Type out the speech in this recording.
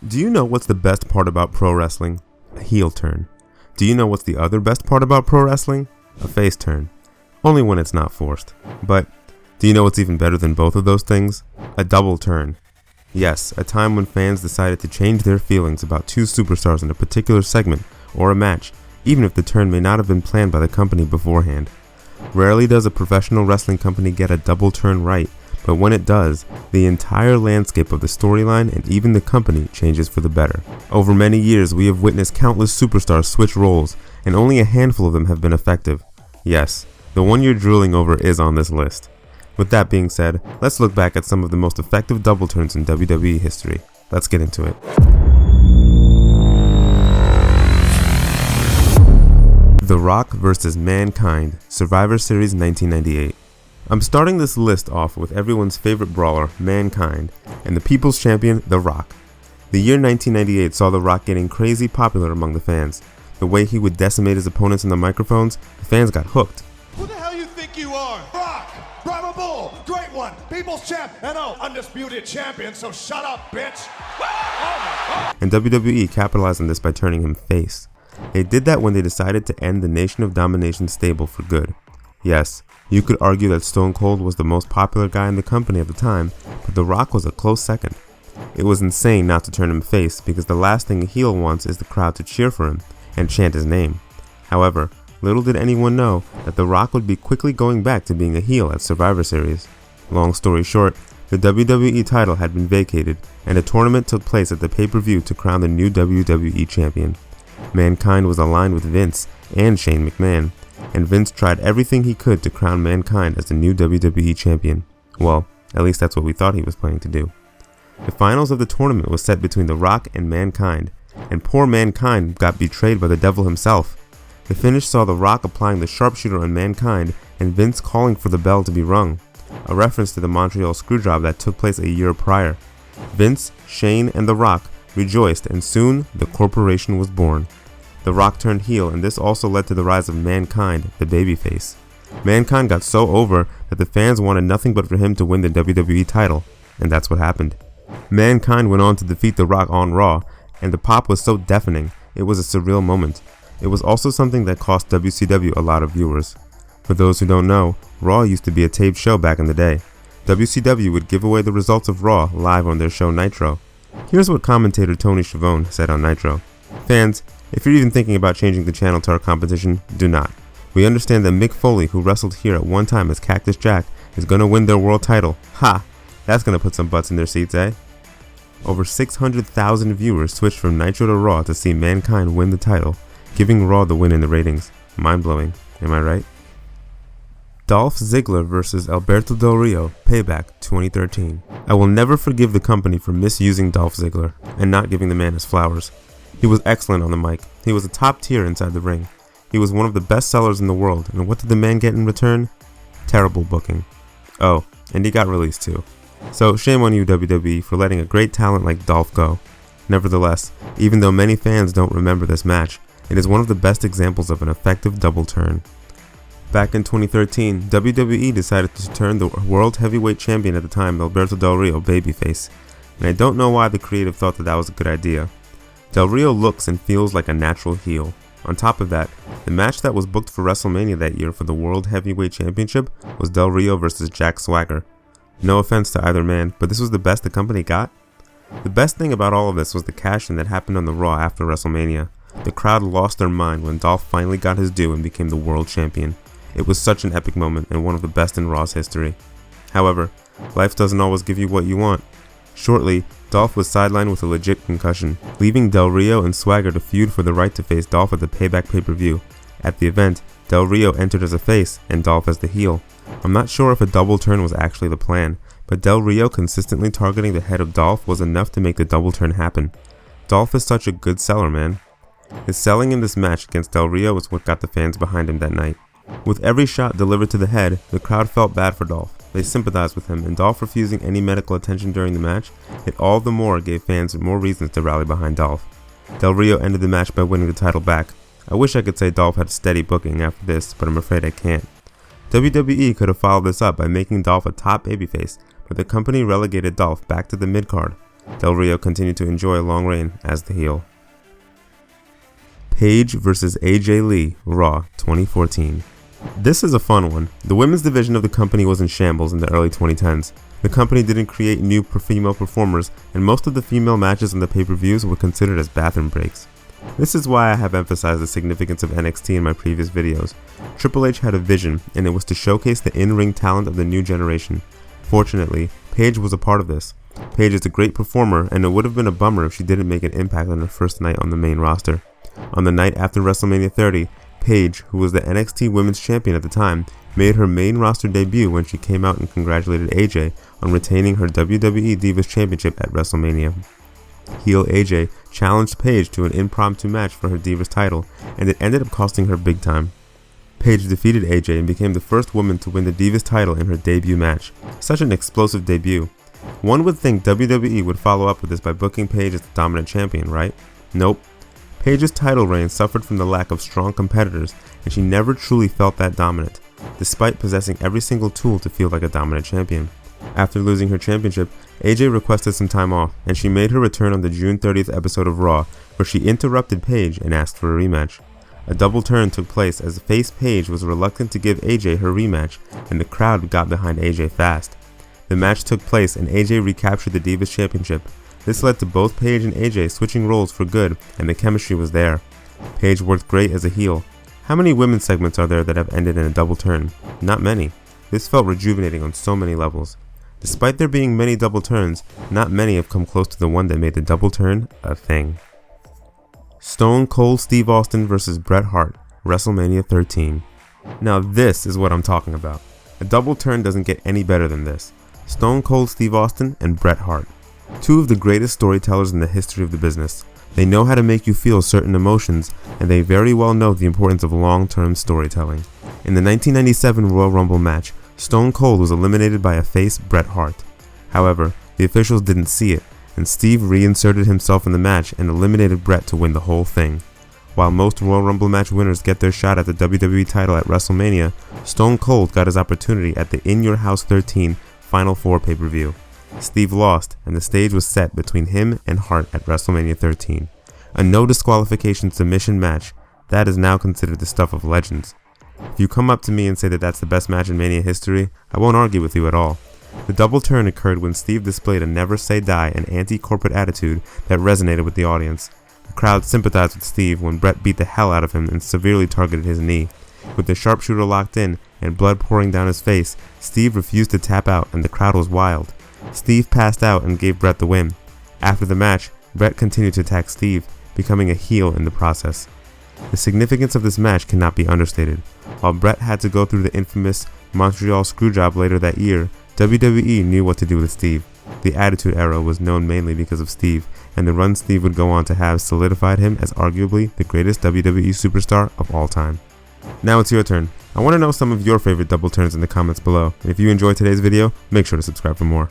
Do you know what's the best part about pro wrestling? A heel turn. Do you know what's the other best part about pro wrestling? A face turn. Only when it's not forced. But do you know what's even better than both of those things? A double turn. Yes, a time when fans decided to change their feelings about two superstars in a particular segment or a match, even if the turn may not have been planned by the company beforehand. Rarely does a professional wrestling company get a double turn right, but when it does, the entire landscape of the storyline and even the company changes for the better. Over many years, we have witnessed countless superstars switch roles, and only a handful of them have been effective. Yes, the one you're drooling over is on this list. With that being said, let's look back at some of the most effective double turns in WWE history. Let's get into it. The Rock vs. Mankind, Survivor Series 1998. I'm starting this list off with everyone's favorite brawler, Mankind, and the People's Champion, The Rock. The year 1998 saw The Rock getting crazy popular among the fans. The way he would decimate his opponents in the microphones, the fans got hooked. Who the hell you think you are? Rock! Bravo Bull! Great one! People's Champ! And undisputed champion, so shut up, bitch! And WWE capitalized on this by turning him face. They did that when they decided to end the Nation of Domination stable for good. Yes, you could argue that Stone Cold was the most popular guy in the company at the time, but The Rock was a close second. It was insane not to turn him face because the last thing a heel wants is the crowd to cheer for him and chant his name. However, little did anyone know that The Rock would be quickly going back to being a heel at Survivor Series. Long story short, the WWE title had been vacated and a tournament took place at the pay-per-view to crown the new WWE champion. Mankind was aligned with Vince and Shane McMahon, and Vince tried everything he could to crown Mankind as the new WWE champion. Well, at least that's what we thought he was planning to do. The finals of the tournament was set between The Rock and Mankind, and poor Mankind got betrayed by the devil himself. The finish saw The Rock applying the sharpshooter on Mankind and Vince calling for the bell to be rung, a reference to the Montreal Screwjob that took place a year prior. Vince, Shane, and The Rock rejoiced, and soon the corporation was born. The Rock turned heel, and this also led to the rise of Mankind, the babyface. Mankind got so over that the fans wanted nothing but for him to win the WWE title, and that's what happened. Mankind went on to defeat The Rock on Raw, and the pop was so deafening, it was a surreal moment. It was also something that cost WCW a lot of viewers. For those who don't know, Raw used to be a taped show back in the day. WCW would give away the results of Raw live on their show Nitro. Here's what commentator Tony Schiavone said on Nitro. Fans, if you're even thinking about changing the channel to our competition, do not. We understand that Mick Foley, who wrestled here at one time as Cactus Jack, is going to win their world title. Ha! That's going to put some butts in their seats, eh? Over 600,000 viewers switched from Nitro to Raw to see Mankind win the title, giving Raw the win in the ratings. Mind-blowing, am I right? Dolph Ziggler vs. Alberto Del Rio, Payback 2013. I will never forgive the company for misusing Dolph Ziggler and not giving the man his flowers. He was excellent on the mic. He was a top tier inside the ring. He was one of the best sellers in the world, and what did the man get in return? Terrible booking. Oh, and he got released too. So shame on you, WWE, for letting a great talent like Dolph go. Nevertheless, even though many fans don't remember this match, it is one of the best examples of an effective double turn. Back in 2013, WWE decided to turn the World Heavyweight Champion at the time, Alberto Del Rio, babyface. And I don't know why the creative thought that was a good idea. Del Rio looks and feels like a natural heel. On top of that, the match that was booked for WrestleMania that year for the World Heavyweight Championship was Del Rio vs. Jack Swagger. No offense to either man, but this was the best the company got. The best thing about all of this was the cash-in that happened on the Raw after WrestleMania. The crowd lost their mind when Dolph finally got his due and became the world champion. It was such an epic moment and one of the best in Raw's history. However, life doesn't always give you what you want. Shortly, Dolph was sidelined with a legit concussion, leaving Del Rio and Swagger to feud for the right to face Dolph at the Payback pay-per-view. At the event, Del Rio entered as a face and Dolph as the heel. I'm not sure if a double turn was actually the plan, but Del Rio consistently targeting the head of Dolph was enough to make the double turn happen. Dolph is such a good seller, man. His selling in this match against Del Rio is what got the fans behind him that night. With every shot delivered to the head, the crowd felt bad for Dolph. They sympathized with him, and Dolph refusing any medical attention during the match, it all the more gave fans more reasons to rally behind Dolph. Del Rio ended the match by winning the title back. I wish I could say Dolph had steady booking after this, but I'm afraid I can't. WWE could have followed this up by making Dolph a top babyface, but the company relegated Dolph back to the mid-card. Del Rio continued to enjoy a long reign as the heel. Paige vs. AJ Lee, Raw 2014. This is a fun one. The women's division of the company was in shambles in the early 2010s. The company didn't create new female performers, and most of the female matches on the pay-per-views were considered as bathroom breaks. This is why I have emphasized the significance of NXT in my previous videos. Triple H had a vision, and it was to showcase the in-ring talent of the new generation. Fortunately, Paige was a part of this. Paige is a great performer, and it would have been a bummer if she didn't make an impact on her first night on the main roster. On the night after WrestleMania 30, Paige, who was the NXT Women's Champion at the time, made her main roster debut when she came out and congratulated AJ on retaining her WWE Divas Championship at WrestleMania. Heel AJ challenged Paige to an impromptu match for her Divas title, and it ended up costing her big time. Paige defeated AJ and became the first woman to win the Divas title in her debut match. Such an explosive debut. One would think WWE would follow up with this by booking Paige as the dominant champion, right? Nope. Paige's title reign suffered from the lack of strong competitors, and she never truly felt that dominant, despite possessing every single tool to feel like a dominant champion. After losing her championship, AJ requested some time off, and she made her return on the June 30th episode of Raw, where she interrupted Paige and asked for a rematch. A double turn took place as face Paige was reluctant to give AJ her rematch, and the crowd got behind AJ fast. The match took place and AJ recaptured the Divas Championship. This led to both Paige and AJ switching roles for good, and the chemistry was there. Paige worked great as a heel. How many women's segments are there that have ended in a double turn? Not many. This felt rejuvenating on so many levels. Despite there being many double turns, not many have come close to the one that made the double turn a thing. Stone Cold Steve Austin vs. Bret Hart, WrestleMania 13. Now this is what I'm talking about. A double turn doesn't get any better than this. Stone Cold Steve Austin and Bret Hart. Two of the greatest storytellers in the history of the business. They know how to make you feel certain emotions, and they very well know the importance of long-term storytelling. In the 1997 Royal Rumble match, Stone Cold was eliminated by a face, Bret Hart. However, the officials didn't see it, and Steve reinserted himself in the match and eliminated Bret to win the whole thing. While most Royal Rumble match winners get their shot at the WWE title at WrestleMania, Stone Cold got his opportunity at the In Your House 13 Final 4 pay-per-view. Steve lost, and the stage was set between him and Hart at WrestleMania 13. A no disqualification submission match, that is now considered the stuff of legends. If you come up to me and say that that's the best match in Mania history, I won't argue with you at all. The double turn occurred when Steve displayed a never say die and anti-corporate attitude that resonated with the audience. The crowd sympathized with Steve when Bret beat the hell out of him and severely targeted his knee. With the sharpshooter locked in and blood pouring down his face, Steve refused to tap out and the crowd was wild. Steve passed out and gave Bret the win. After the match, Bret continued to attack Steve, becoming a heel in the process. The significance of this match cannot be understated. While Bret had to go through the infamous Montreal Screwjob later that year, WWE knew what to do with Steve. The Attitude Era was known mainly because of Steve, and the run Steve would go on to have solidified him as arguably the greatest WWE superstar of all time. Now it's your turn. I want to know some of your favorite double turns in the comments below, and if you enjoyed today's video, make sure to subscribe for more.